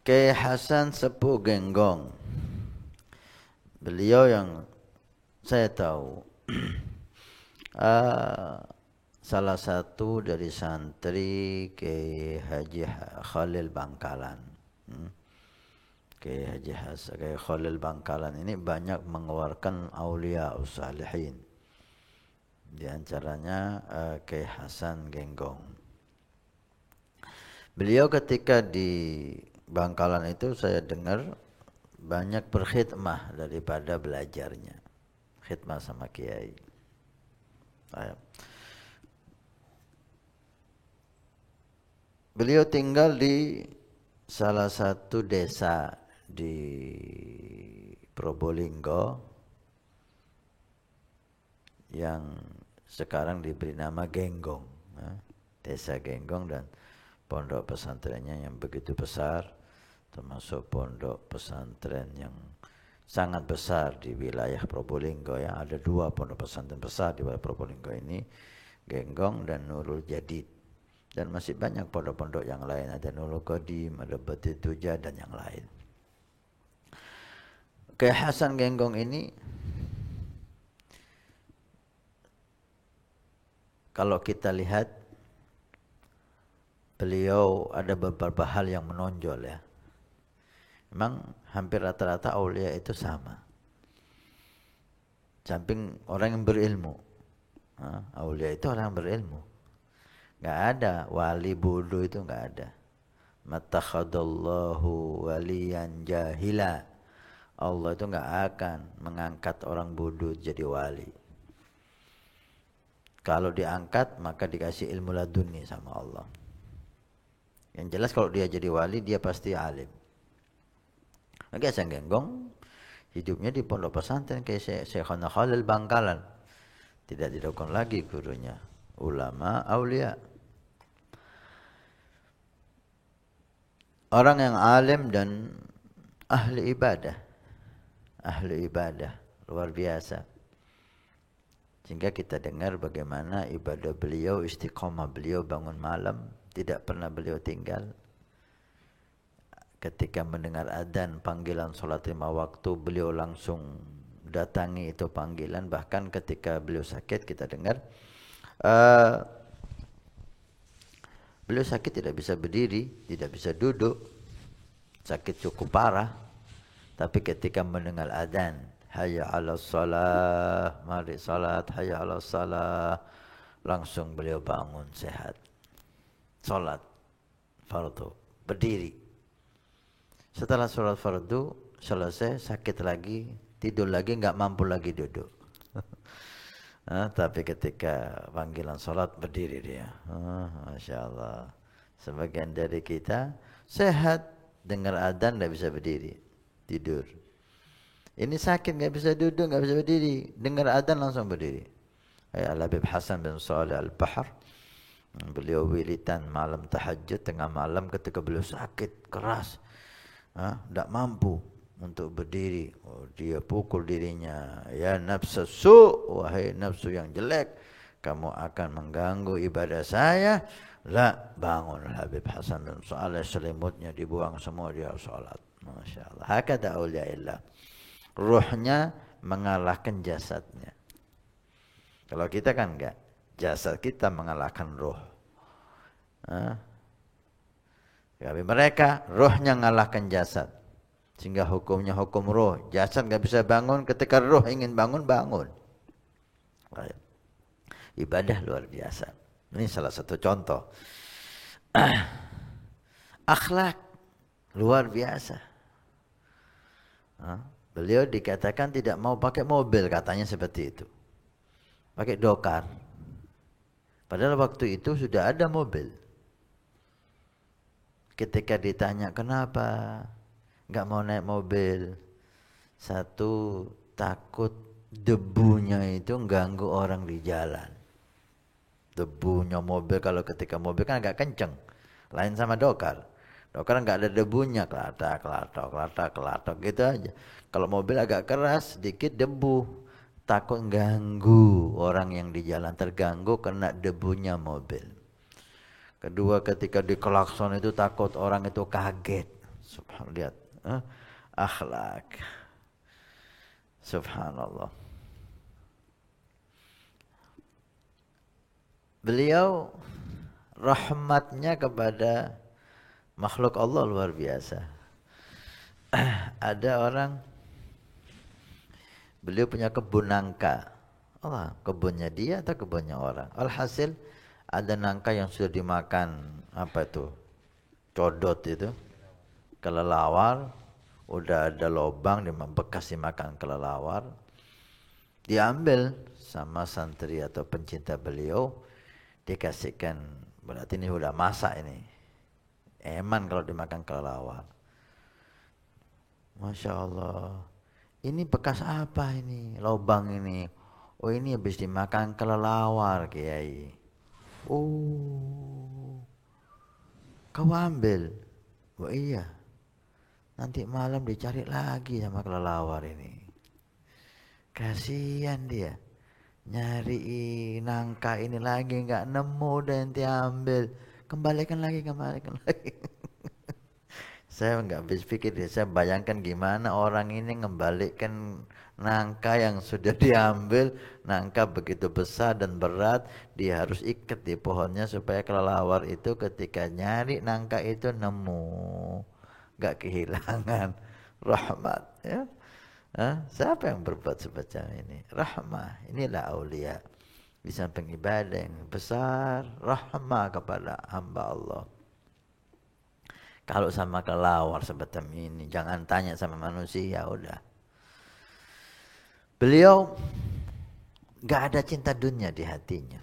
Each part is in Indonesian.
Kiai Hasan Sepuh Genggong. Beliau yang saya tahu salah satu dari santri Kiai Haji Khalil Bangkalan. Kiai Khalil Bangkalan ini banyak mengeluarkan aulia usalihin. Di antaranya Kiai Hasan Genggong. Beliau ketika di Bangkalan itu saya dengar banyak berkhidmah daripada belajarnya. Khidmah sama kiai. Beliau tinggal di salah satu desa di Probolinggo yang sekarang diberi nama Genggong. Desa Genggong dan pondok pesantrennya yang begitu besar, termasuk pondok pesantren yang sangat besar di wilayah Probolinggo ya. Ada 2 pondok pesantren besar di wilayah Probolinggo ini, Genggong dan Nurul Jadid. Dan masih banyak pondok-pondok yang lain, ada Nurul Qadim, ada Bati Tuja dan yang lain. Kiai Hasan Genggong ini kalau kita lihat beliau ada beberapa hal yang menonjol ya. Memang hampir rata-rata aulia itu sama. Samping orang yang berilmu. Aulia itu orang yang berilmu. Gak ada wali bodoh, itu gak ada. Matakhadallahu waliyan jahila. Allah itu gak akan mengangkat orang bodoh jadi wali. Kalau diangkat maka dikasih ilmu laduni sama Allah. Yang jelas kalau dia jadi wali dia pasti alim. Kiai Hasan Genggong hidupnya di pondok pesantren kayak Syekhana Khalil Bangkalan. Tidak didukung lagi gurunya, ulama aulia. Orang yang alim dan ahli ibadah. Ahli ibadah luar biasa. Sehingga kita dengar bagaimana ibadah beliau, istiqomah beliau bangun malam, tidak pernah beliau tinggal. Ketika mendengar adzan panggilan sholat 5 waktu, beliau langsung datangi itu panggilan. Bahkan ketika beliau sakit kita dengar beliau sakit tidak bisa berdiri, tidak bisa duduk, sakit cukup parah. Tapi ketika mendengar adzan, hayya 'alas shalah, mari salat, hayya 'alas shalah, langsung beliau bangun sehat. Salat fardu, berdiri. Setelah sholat fardu selesai, sakit lagi, tidur lagi, nggak mampu lagi duduk. Tapi ketika panggilan sholat berdiri dia. Masya Allah. Sebagian dari kita sehat, dengar adzan nggak bisa berdiri, tidur. Ini sakit nggak bisa duduk, nggak bisa berdiri, dengar adzan langsung berdiri. Al-Habib Hasan bin Salih Al-Bahr, beliau wiritan malam tahajud tengah malam ketika beliau sakit keras. Tidak mampu untuk berdiri. Dia pukul dirinya. Ya nafsu su', wahai nafsu yang jelek, kamu akan mengganggu ibadah saya. La, bangun Habib Hasan bin Salih, selimutnya dibuang semua, dia sholat. Masya Allah. Hakada awliyaillah. Ruhnya mengalahkan jasadnya. Kalau kita kan enggak. Jasad kita mengalahkan ruh. Tapi mereka rohnya ngalahkan jasad, sehingga hukumnya hukum roh. Jasad nggak bisa bangun, ketika roh ingin bangun, bangun. Ibadah luar biasa. Ini salah satu contoh. Akhlak luar biasa. Beliau dikatakan tidak mau pakai mobil, katanya seperti itu. Pakai dokar. Padahal waktu itu sudah ada mobil. Ketika ditanya kenapa nggak mau naik mobil, satu, takut debunya itu ganggu orang di jalan. Debunya mobil, kalau ketika mobil kan agak kenceng, lain sama dokar. Dokar nggak ada debunya, kelatak gitu aja. Kalau mobil agak keras, sedikit debu, takut ganggu orang yang di jalan, terganggu kena debunya mobil. Kedua, ketika dikelakson itu takut orang itu kaget. Subhanallah, lihat akhlak. Subhanallah. Beliau rahmatnya kepada makhluk Allah luar biasa. Ada orang, beliau punya kebun nangka. Allah, kebunnya dia atau kebunnya orang? Alhasil ada nangka yang sudah dimakan apa itu? Codot itu, kelelawar, udah ada lobang bekas dimakan kelelawar. Diambil sama santri atau pencinta beliau, dikasihkan, berarti ini udah masak ini. Eman kalau dimakan kelelawar. Masya Allah. Ini bekas apa ini? Lobang ini. Oh, ini habis dimakan kelelawar, Kiai. Oh, kau ambil? Oh iya. Nanti malam dicari lagi sama kelelawar ini. Kasihan dia. Nyari nangka ini lagi nggak nemu dan diambil. Kembalikan lagi. Saya nggak habis pikir deh, saya bayangkan gimana orang ini ngembalikan nangka yang sudah diambil, nangka begitu besar dan berat, dia harus ikat di pohonnya supaya kelelawar itu ketika nyari nangka itu nemu, nggak kehilangan. Rahmat, ya. Siapa yang berbuat semacam ini? Rahmah, inilah aulia. Di samping ibadah yang besar, rahmah kepada hamba Allah. Kalau sama kelelawar seperti ini, jangan tanya sama manusia, udah. Beliau gak ada cinta dunia di hatinya.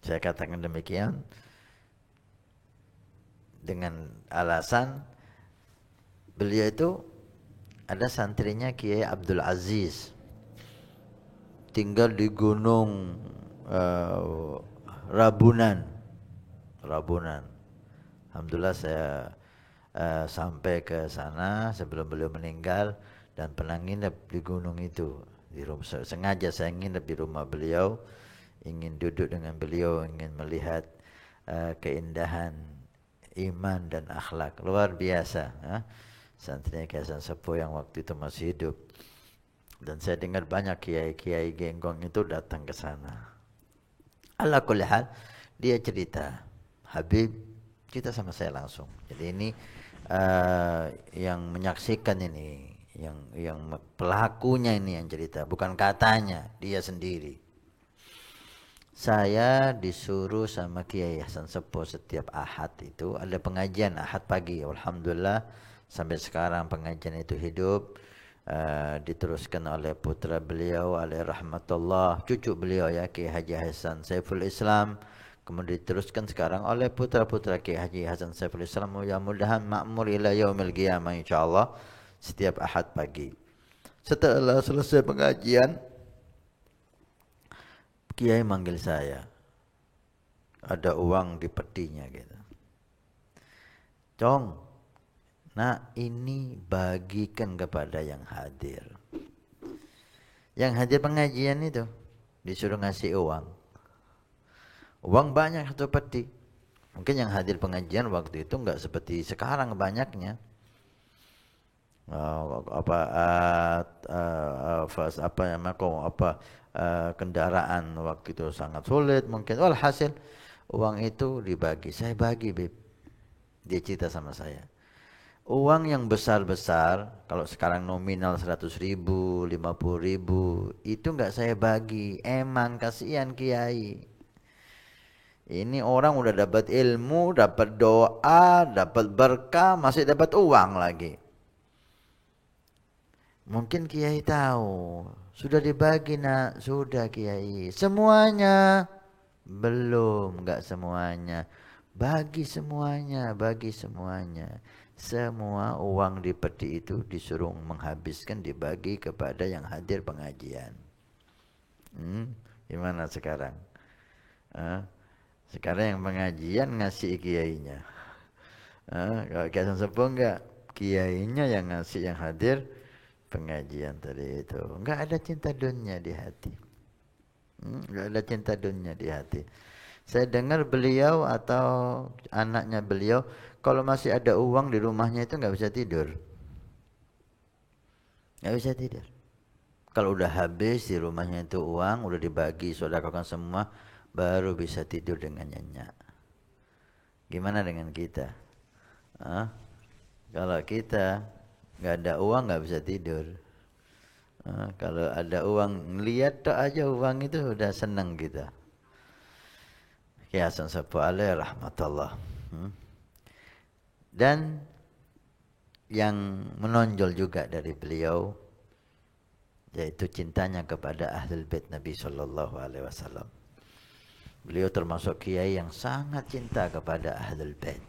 Saya katakan demikian dengan alasan beliau itu ada santrinya Kiai Abdul Aziz, tinggal di Gunung Rabunan. Alhamdulillah saya sampai ke sana sebelum beliau meninggal dan pernah nginep di gunung itu. Di rumah, sengaja saya nginep di rumah beliau, ingin duduk dengan beliau, ingin melihat keindahan iman dan akhlak luar biasa. Santrinya Kiai Hasan Sepuh yang waktu itu masih hidup. Dan saya dengar banyak kiai-kiai genggong itu datang ke sana. Ala kulli hal, dia cerita, Habib cerita sama saya langsung. Jadi ini yang menyaksikan ini, yang pelakunya ini yang cerita, bukan katanya, dia sendiri. Saya disuruh sama Kiai Hasan Sepuh setiap Ahad itu ada pengajian Ahad pagi. Alhamdulillah sampai sekarang pengajian itu hidup. Diteruskan oleh putra beliau alaih rahmatullah, cucu beliau ya Kiai Haji Hasan Saiful Islam, kemudian diteruskan sekarang oleh putra-putra Kiai Haji Hasan Saiful Islam, mudah-mudahan makmur ila yaumil qiyamah insyaallah setiap Ahad pagi. Setelah selesai pengajian, Kiai manggil saya, ada uang di petinya gitu. Cong, nah ini bagikan kepada yang hadir. Yang hadir pengajian itu disuruh ngasih uang. Uang banyak satu peti. Mungkin yang hadir pengajian waktu itu enggak seperti sekarang banyaknya. Kendaraan waktu itu sangat sulit mungkin. Walhasil uang itu dibagi. Saya bagi, Beb. Dia cerita sama saya. Uang yang besar-besar, kalau sekarang nominal 100.000, 50.000, itu enggak saya bagi. Emang kasihan Kiai. Ini orang udah dapat ilmu, dapat doa, dapat berkah, masih dapat uang lagi. Mungkin Kiai tahu, sudah dibagi nak, sudah Kiai. Semuanya? Belum, enggak semuanya. Bagi semuanya, bagi semuanya. Semua uang di peti itu disuruh menghabiskan, dibagi kepada yang hadir pengajian. Gimana sekarang? Sekarang yang pengajian ngasih kiainya. Kalau Kiai Hasan Sepuh enggak, kiainya yang ngasih yang hadir pengajian tadi itu. Enggak ada cinta dunia di hati. Enggak ada cinta dunia di hati. Saya dengar beliau atau anaknya beliau kalau masih ada uang di rumahnya itu nggak bisa tidur. Nggak bisa tidur. Kalau udah habis di rumahnya itu uang, udah dibagi, sedekahkan semua, baru bisa tidur dengan nyenyak. Gimana dengan kita? Hah? Kalau kita nggak ada uang nggak bisa tidur. Kalau ada uang, ngeliat tok aja uang itu udah senang kita. Ya Hasan Sapu alaih rahmatullah. Dan yang menonjol juga dari beliau yaitu cintanya kepada Ahlul Bait Nabi sallallahu alaihi wasallam. Beliau termasuk kiai yang sangat cinta kepada Ahlul Bait.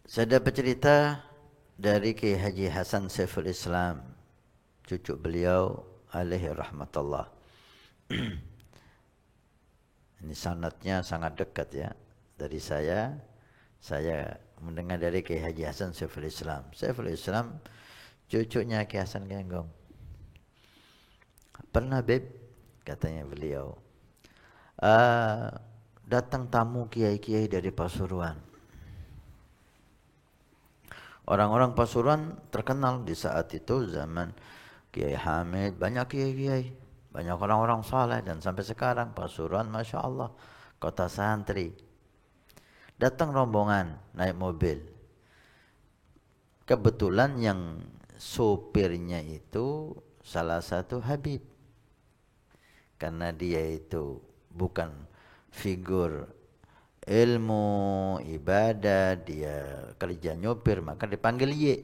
Saya dapat cerita dari Kiai Haji Hasan Saiful Islam, cucu beliau alaihi rahmatullah. Ini sanadnya sangat dekat ya. Dari saya mendengar dari Kiai Haji Hasan Saiful Islam. Saiful Islam cucunya Kiai Hasan Genggong. Pernah Beb, katanya beliau, datang tamu kiai-kiai dari Pasuruan. Orang-orang Pasuruan terkenal di saat itu, zaman Kiai Hamid, banyak kiai-kiai, banyak orang-orang saleh, dan sampai sekarang Pasuruan Masya Allah, kota santri. Datang rombongan naik mobil. Kebetulan yang sopirnya itu salah satu Habib. Karena dia itu bukan figur ilmu, ibadah, dia kerja nyopir, maka dipanggil Ye.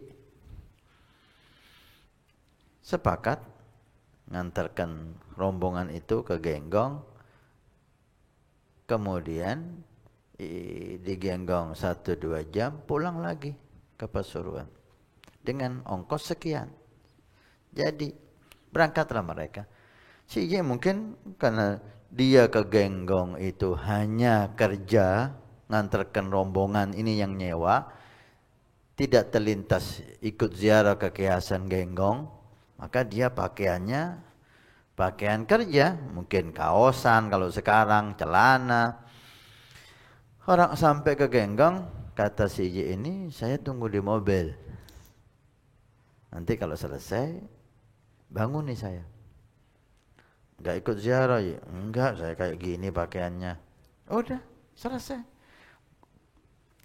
Sepakat ngantarkan rombongan itu ke Genggong, kemudian digenggong 1-2 jam, pulang lagi ke Pasuruan dengan ongkos sekian. Jadi berangkatlah mereka. Si Ye mungkin karena dia ke Genggong itu hanya kerja ngantarkan rombongan ini yang nyewa, tidak terlintas ikut ziarah ke Kiai Hasan Genggong, maka dia pakaiannya pakaian kerja, mungkin kaosan kalau sekarang, celana. Orang sampai ke Genggong, kata si Ye ini, saya tunggu di mobil. Nanti kalau selesai bangun nih saya. Enggak ikut ziarah ya? Enggak, saya kayak gini pakaiannya. Udah, selesai.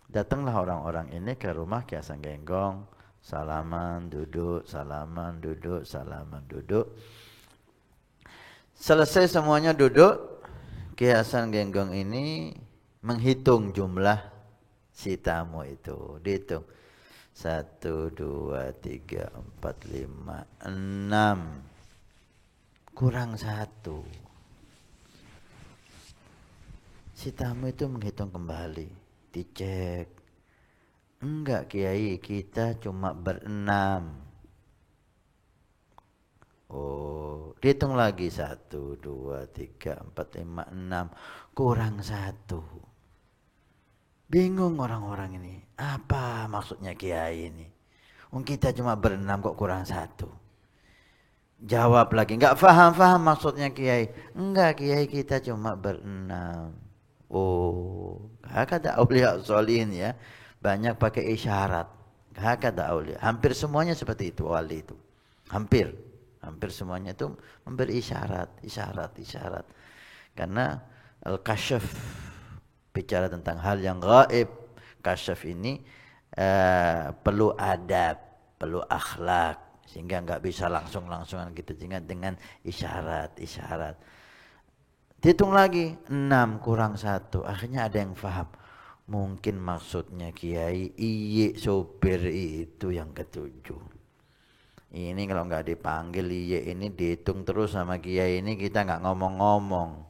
Datanglah orang-orang ini ke rumah Kiai Hasan Genggong, salaman, duduk, salaman, duduk, salaman, duduk. Selesai semuanya duduk, Kiai Hasan Genggong ini menghitung jumlah si tamu itu. Dihitung. 1, 2, 3, 4, 5, 6. Kurang 1. Si tamu itu menghitung kembali, dicek. Enggak Kiai, kita cuma ber-6. Oh, dihitung lagi 1, 2, 3, 4, 5, 6. Kurang 1. Bingung orang-orang ini. Apa maksudnya Kiai ini? Kita cuma ber-6 kok kurang 1. Jawab lagi, enggak faham maksudnya Kiai. Enggak Kiai, kita cuma ber-6. Oh, hakada auliya sholihin ya. Banyak pakai isyarat. Hakada auliya. Hampir semuanya seperti itu wali itu. Hampir semuanya itu memberi isyarat. Karena al-kasyaf bicara tentang hal yang gaib. Kasyaf ini perlu adab, perlu akhlak. Sehingga enggak bisa langsung-langsungan gitu, dengan isyarat. Dihitung lagi 6 kurang 1. Akhirnya ada yang paham. Mungkin maksudnya Kiai Iye sopir itu yang ke-7. Ini kalau enggak dipanggil Iye ini dihitung terus sama Kiai ini, kita enggak ngomong-ngomong.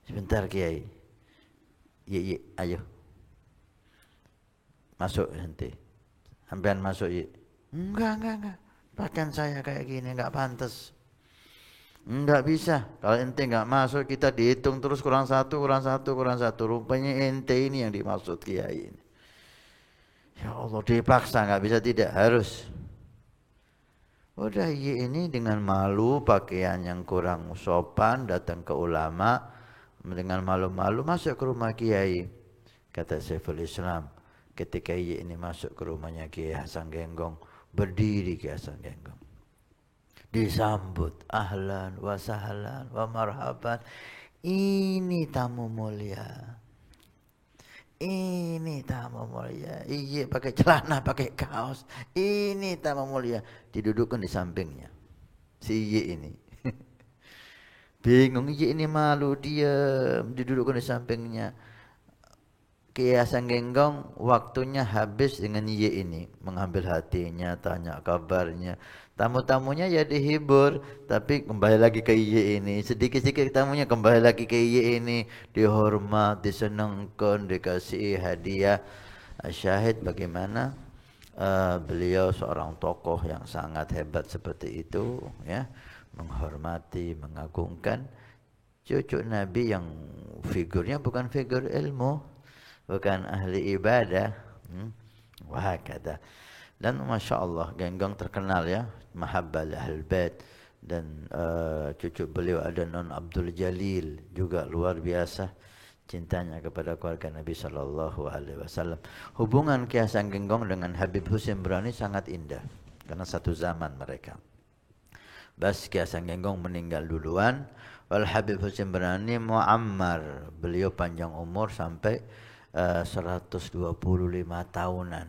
Sebentar Kiai. Iye, ayo. Masuk nanti. Sampean masuk Iye. Enggak. Pakaian saya kayak gini enggak pantas. Enggak bisa. Kalau ente enggak masuk, kita dihitung terus kurang 1. Rupanya ente ini yang dimaksud Kiai ini. Ya Allah, dipaksa, enggak bisa tidak, harus. Udah ini dengan malu, pakaian yang kurang sopan, datang ke ulama dengan malu-malu masuk ke rumah Kiai. Kata Syekhul Islam, ketika ini masuk ke rumahnya Kiai Hasan Genggong, berdiri Kiai Hasan Genggong. Disambut ahlan wa sahlan wa marhaban. Ini tamu mulia. Ini tamu mulia. Iya pakai celana, pakai kaos. Ini tamu mulia. Didudukkan di sampingnya. Si Iya ini. Bingung Iya ini malu diam. Didudukkan di sampingnya. Kiai Hasan Genggong waktunya habis dengan Iya ini. Mengambil hatinya, tanya kabarnya. Tamu-tamunya ya dihibur, tapi kembali lagi ke Iya ini. Sedikit-sedikit tamunya kembali lagi ke Iya ini. Dihormat, disenangkan, dikasih hadiah. Syahid bagaimana beliau seorang tokoh yang sangat hebat seperti itu, ya, menghormati, mengagungkan cucu Nabi yang figurnya bukan figur ilmu, bukan ahli ibadah. Wah kata. Dan Masya Allah Genggong terkenal ya, mahabbah ahlul bait. Dan cucu beliau ada Non Abdul Jalil juga luar biasa cintanya kepada keluarga Nabi Shallallahu Alaihi Wasallam. Hubungan Kiai Hasan Genggong dengan Habib Husin Brani sangat indah karena satu zaman mereka. Bas Kiai Hasan Genggong meninggal duluan, wal Habib Husin Brani muammar, beliau panjang umur sampai 125 tahunan.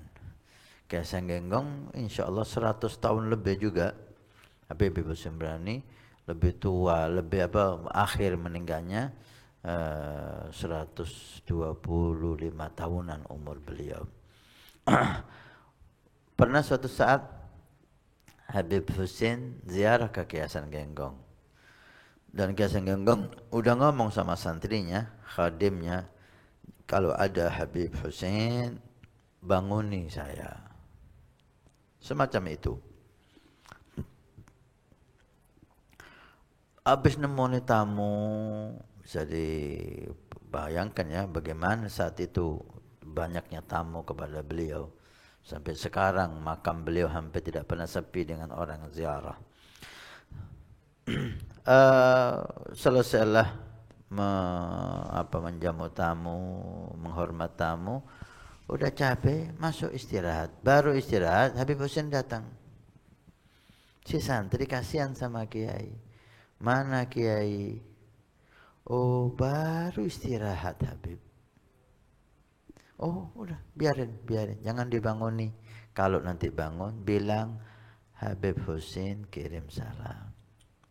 Kiai Hasan Genggong insya Allah 100 tahun lebih juga. Habib Husin Brani lebih tua, lebih akhir meninggalnya 125 tahunan umur beliau. Pernah suatu saat Habib Husin ziarah ke Kiai Hasan Genggong. Dan Kiai Hasan Genggong udah ngomong sama santrinya, khadimnya, kalau ada Habib Husin banguni saya. Semacam itu. Habis nemu tamu, bisa dibayangkan ya bagaimana saat itu banyaknya tamu kepada beliau. Sampai sekarang makam beliau hampir tidak pernah sepi dengan orang ziarah. Selesailah menjamu tamu, menghormat tamu, udah capek, masuk istirahat. Baru istirahat, Habib Husin datang. Si santri kasihan sama Kiai. Mana Kiai? Oh, baru istirahat Habib. Oh, udah, biarin. Jangan dibanguni. Kalau nanti bangun, bilang Habib Husin kirim salam.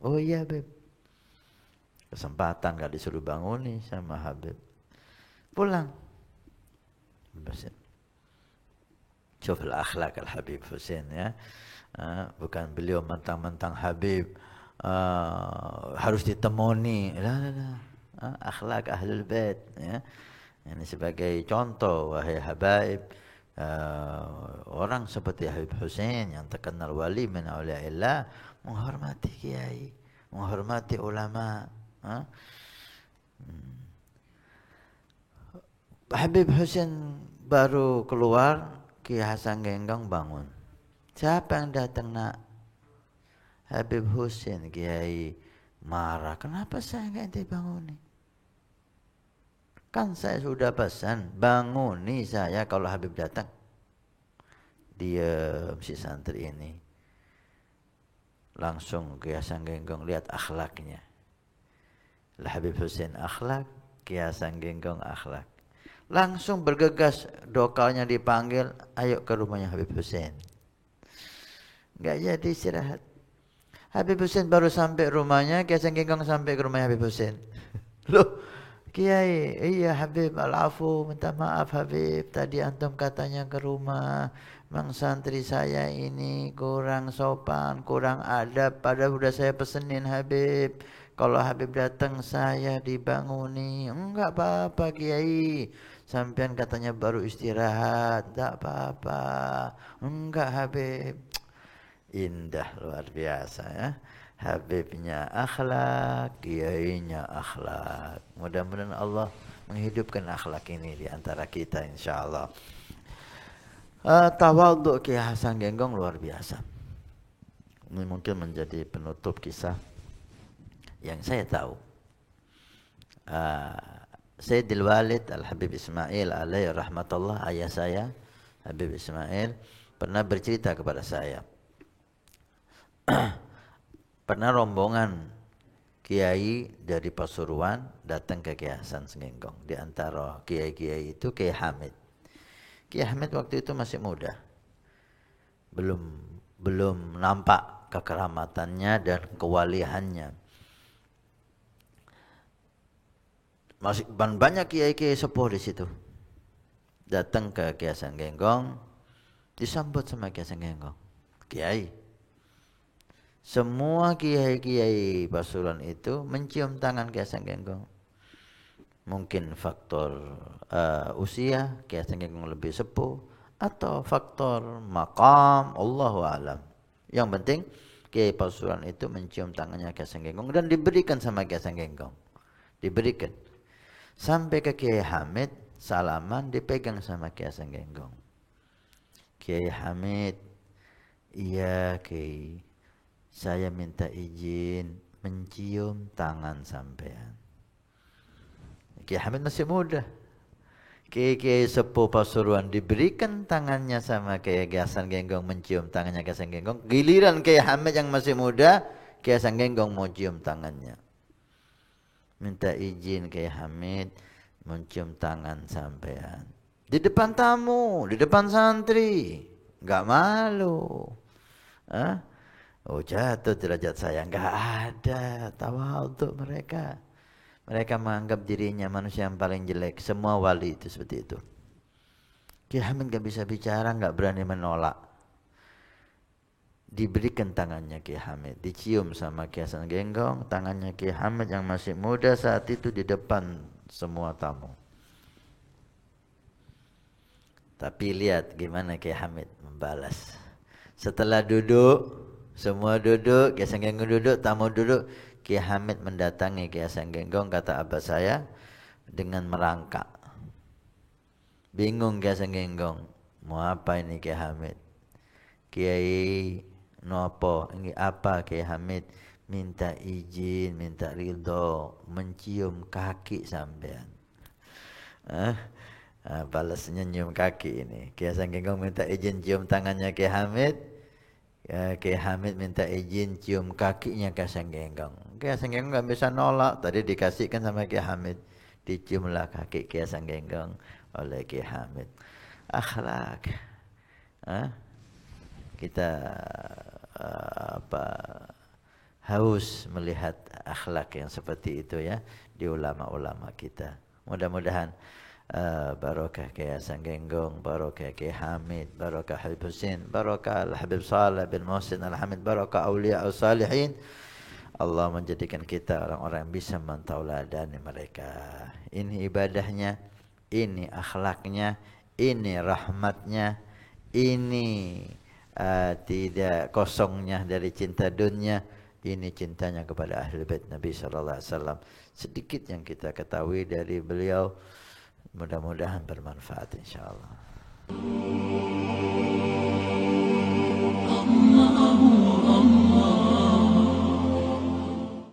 Oh iya, Habib. Kesempatan gak disuruh banguni sama Habib. Pulang. Coba akhlak Al-Habib Husin ya. Bukan beliau mentang-mentang Habib. Harus ditemoni. Akhlak Ahlul Bait ya. Ini sebagai contoh wahai habaib, orang seperti Habib Husin yang terkenal wali min auliyaillah menghormati kiai, menghormati ulama. Habib Husin baru keluar, Kiai Hasan Genggong bangun. Siapa yang datang nak? Habib Husin. Kiai marah, kenapa saya enggak dibanguni? Kan saya sudah pesan, banguni saya kalau Habib datang. Dia si santri ini. Langsung Kiai Hasan Genggong lihat akhlaknya. Habib Husin akhlak, Kiai Hasan Genggong akhlak. Langsung bergegas, dokalnya dipanggil, ayo ke rumahnya Habib Husin. Enggak jadi istirahat. Habib Husin baru sampai rumahnya, Kiai Hasan Genggong sampai ke rumahnya Habib Husin. Loh, Kiai, iya Habib, al-afu, minta maaf Habib, tadi antum katanya ke rumah, memang santri saya ini kurang sopan, kurang adab, padahal udah saya pesenin Habib, kalau Habib datang saya dibanguni. Enggak apa-apa Kiai, sampean katanya baru istirahat, enggak apa-apa. Enggak Habib. Indah luar biasa ya. Habibnya akhlak, kiainya akhlak. Mudah-mudahan Allah menghidupkan akhlak ini di antara kita insyaallah. Tawadhu Kiai Hasan Genggong luar biasa. Ini mungkin menjadi penutup kisah yang saya tahu. Sayyidil Walid Al-Habib Ismail alaihi rahmatullah, ayah saya Habib Ismail pernah bercerita kepada saya. Pernah rombongan kiai dari Pasuruan datang ke Kiai Hasan Senggengkong. Di antara kiai-kiai itu Kiai Hamid. Kiai Hamid waktu itu masih muda. Belum nampak kekeramatannya dan kewalihannya. Masih banyak kiai-kiai sepuh di situ. Datang ke Kiai Hasan Senggengkong, disambut sama Kiai Hasan Senggengkong. Kiai. Semua kiai-kiai Pasuruan itu mencium tangan Kiai Hasan Senggengkong. Mungkin faktor usia, Kiai Hasan Senggengkong lebih sepuh, atau faktor maqam, Allahu a'lam. Yang penting Kiai Pasuruan itu mencium tangannya Kiai Hasan Senggengkong dan diberikan sama Kiai Hasan Senggengkong. Diberikan. Sampai ke Kiai Hamid, salaman dipegang sama Kiai Hasan Senggengkong. Kiai Hamid, iya Kiai, saya minta izin mencium tangan sampean. Kiai Hamid masih muda. Kiai sepuh Pasuruan diberikan tangannya sama Kiai Hasan Senggengkong, mencium tangannya Kiai Hasan Senggengkong. Giliran Kiai Hamid yang masih muda, Kiai Hasan Senggengkong mau cium tangannya. Minta izin Kiai Hamid mencium tangan sampean. Di depan tamu, di depan santri. Enggak malu. Hah? Oh, jatuh derajat saya. Enggak ada. Tawadhu mereka. Mereka menganggap dirinya manusia yang paling jelek. Semua wali itu seperti itu. Kiai Hamid enggak bisa bicara, enggak berani menolak. Diberikan tangannya Kiai Hamid, dicium sama Kiai Hasan Senggengkong, tangannya Kiai Hamid yang masih muda saat itu di depan semua tamu. Tapi lihat gimana Kiai Hamid membalas. Setelah duduk, semua duduk, Kiai Hasan Senggengkong duduk, tamu duduk, Kiai Hamid mendatangi Kiai Hasan Senggengkong, kata abah saya, dengan merangkak. Bingung Kiai Hasan Senggengkong, mau apa ini Kiai Hamid? Kiai nopo, ini apa Kiai Hamid? Minta izin, minta ridho, mencium kaki sampean. Balasnya nyium kaki ini. Kiai Hasan Senggengkong minta izin cium tangannya Kiai Hamid. Kiai Hamid minta izin cium kakinya Kiai Hasan Senggengkong. Kiai Hasan Senggengkong nggak bisa nolak. Tadi dikasihkan sama Kiai Hamid. Diciumlah kaki Kiai Hasan Senggengkong oleh Kiai Hamid. Akhlak. Kita haus melihat akhlak yang seperti itu ya di ulama-ulama kita. Mudah-mudahan barokah Kiai Hasan Senggengkong, barokah Kiai Hamid, barokah Habib Husin, barokah Al-Habib Saleh bin Muhsin Al-Hamid, barokah awliya salihin. Allah menjadikan kita orang-orang yang bisa mentauladani mereka. Ini ibadahnya, ini akhlaknya, ini rahmatnya, ini tidak kosongnya dari cinta dunia. Ini cintanya kepada Ahlul Bait Nabi sallallahu alaihi wasallam. Sedikit yang kita ketahui dari beliau, mudah-mudahan bermanfaat insyaallah.